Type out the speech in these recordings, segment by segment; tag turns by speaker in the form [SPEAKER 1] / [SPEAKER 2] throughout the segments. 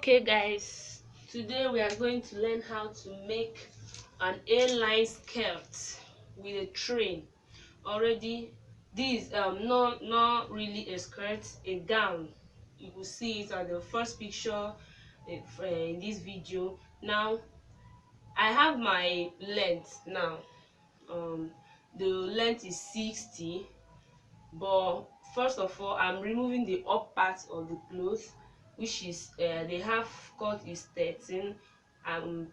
[SPEAKER 1] Okay guys, today we are going to learn how to make an A-line skirt with a train. Already this not really a skirt, a gown. You will see it on the first picture in this video. Now I have my length now. The length is 60, but first of all I'm removing the up part of the cloth, which is the half cut is 13,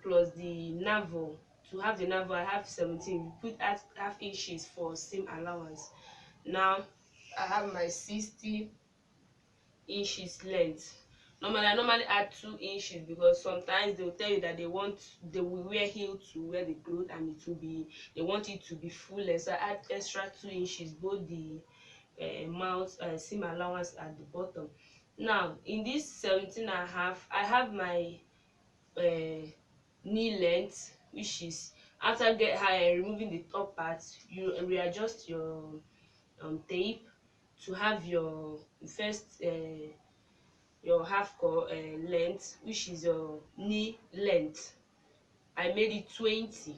[SPEAKER 1] plus the navel. To have the navel I have 17. You put half inches for seam allowance. Now I have my 60 inches length. I normally add 2 inches because sometimes they will tell you that they will wear heel to wear the cloth, and they want it to be full length, so I add extra 2 inches, both the mouth seam allowance at the bottom. Now in this 17.5, I have my knee length, which is after removing the top part, you readjust your tape to have your first your half core length, which is your knee length. I made it 20.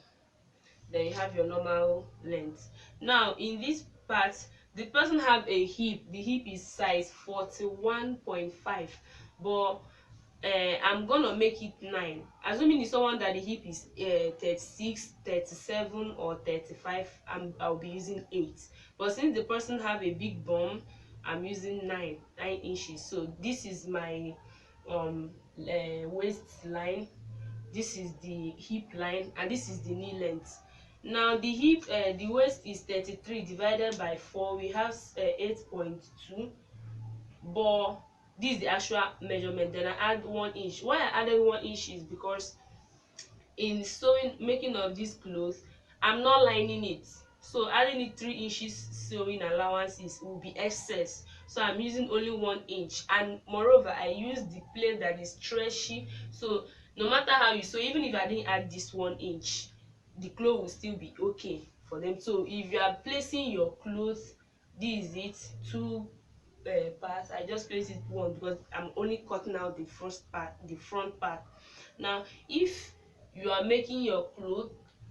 [SPEAKER 1] Then you have your normal length. Now in this part, the person have a hip. The hip is size 41.5, but I'm gonna make it 9, assuming it's someone that the hip is 36, 37 or 35. I'll be using 8, but since the person have a big bum, I'm using 9 inches. So this is my waistline, this is the hip line, and this is the knee length. Now the hip, the waist is 33 divided by 4, we have 8.2, but this is the actual measurement. Then I add 1 inch. Why I added 1 inch is because in making of this clothes, I'm not lining it, so adding it 3 inches sewing allowances will be excess, so I'm using only 1 inch. And moreover, I use the plate that is stretchy, so no matter how you sew, even if I didn't add this 1 inch, the cloth will still be okay for them. So if you are placing your clothes, this is it, 2 parts. I just place it 1 because I'm only cutting out the first part, the front part. Now if you are making your cloth,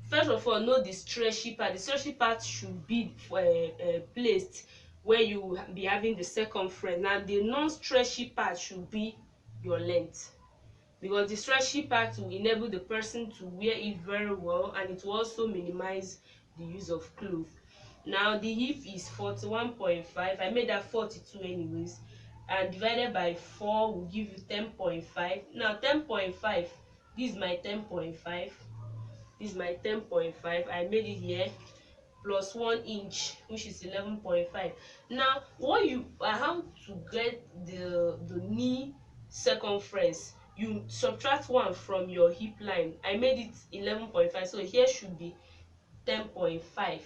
[SPEAKER 1] first of all, know the stretchy part. The stretchy part should be placed where you will be having the circumference. Now the non-stretchy part should be your length, because the stretchy part will enable the person to wear it very well, and it will also minimize the use of cloth. Now the hip is 41.5. I made that 42 anyways, and divided by 4 will give you 10.5. Now 10.5, this is my 10.5, this is my 10.5. I made it here, plus 1 inch, which is 11.5. Now how to get the knee circumference? You subtract 1 from your hip line. I made it 11.5, so here should be 10.5.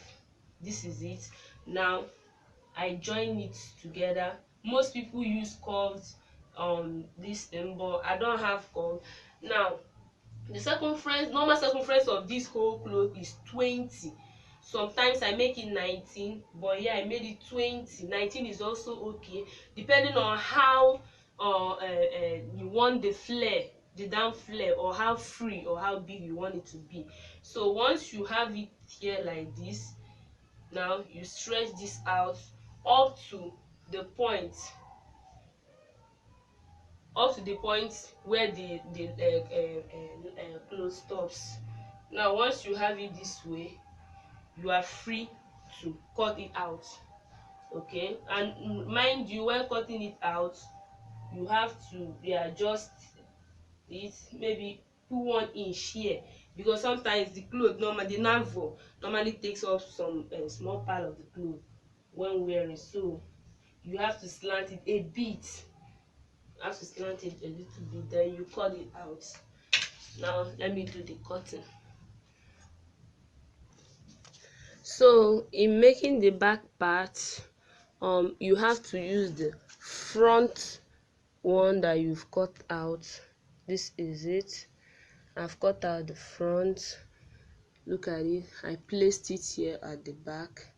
[SPEAKER 1] This is it. Now I join it together. Most people use curves this thing, but I don't have curve. Now the circumference, normal circumference of this whole cloth is 20. Sometimes I make it 19, but here I made it 20. 19 is also okay, depending on how you want the flare, the down flare, or how free or how big you want it to be. So once you have it here like this, now you stretch this out up to the point where the cloth stops. Now once you have it this way, you are free to cut it out. Okay, and mind you, when cutting it out, you have to readjust it, maybe put 1 inch here, because sometimes the cloth the navel normally takes up some small part of the cloth when wearing, so you have to slant it a bit. You have to slant it a little bit, then you cut it out. Now let me do the cutting. So in making the back part, you have to use the front one that you've cut out. This is it. I've cut out the front. Look at it. I placed it here at the back.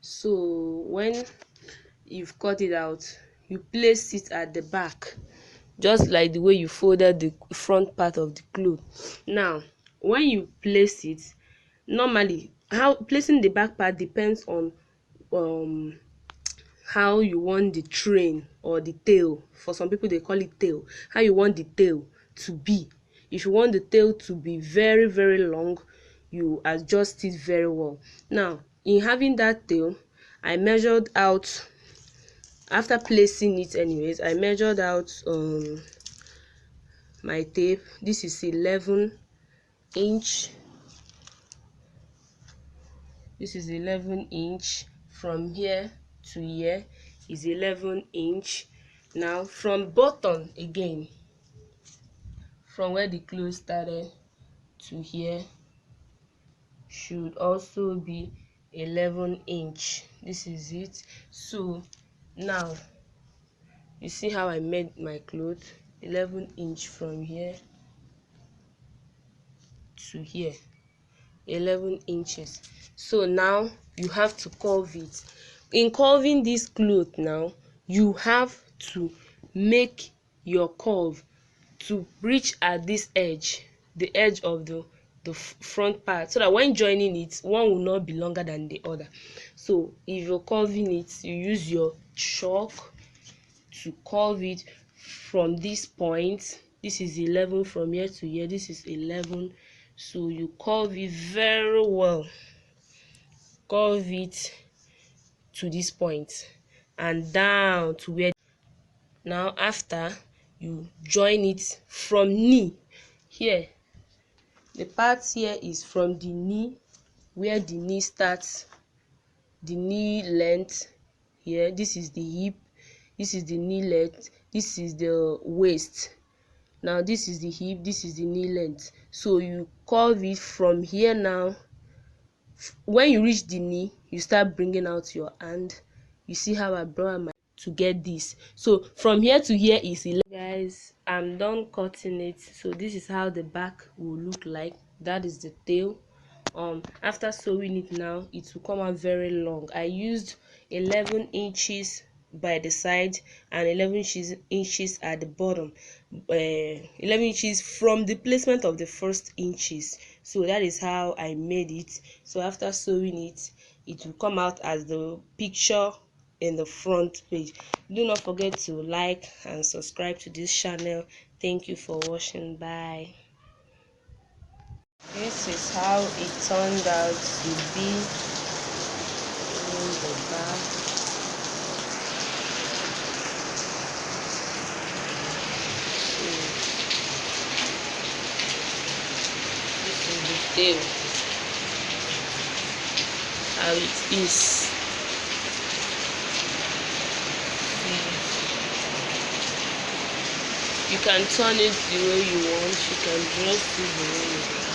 [SPEAKER 1] So when you've cut it out, you place it at the back. just like the way you folded the front part of the cloth. Now when you place it, normally how placing the back part depends on how you want the train or the tail. For some people they call it tail, how you want the tail to be. If you want the tail to be very very long, you adjust it very well. Now in having that tail, I measured out, after placing it anyways, I measured out my tape. This is 11 inch. This is 11 inch. From here to here is 11 inch. Now from bottom again, from where the cloth started to here, should also be 11 inch. This is it. So now you see how I made my cloth, 11 inch from here to here, 11 inches. So now you have to curve it. In curving this cloth now, you have to make your curve to reach at this edge, the edge of the front part, so that when joining it, one will not be longer than the other. So if you're curving it, you use your chalk to curve it from this point. This is 11 from here to here, this is 11. So you curve it very well, curve it to this point and down to where. Now after, you join it from knee. Here, the part here is from the knee, where the knee starts, the knee length. Here, this is the hip, this is the knee length, this is the waist. Now this is the hip, this is the knee length. So you curve it from here. Now when you reach the knee, you start bringing out your hand. You see how I brought my to get this. So from here to here is 11. Guys, I'm done cutting it. So this is how the back will look like. That is the tail. After sewing it, now it will come out very long. I used 11 inches by the side and 11 inches at the bottom, 11 inches from the placement of the first inches. So that is how I made it. So after sewing it, it will come out as the picture in the front page. Do not forget to like and subscribe to this channel. Thank you for watching. Bye. This is how it turned out to be in the back. This is the tail, how it is. You can turn it the way you want, you can dress it the way you want.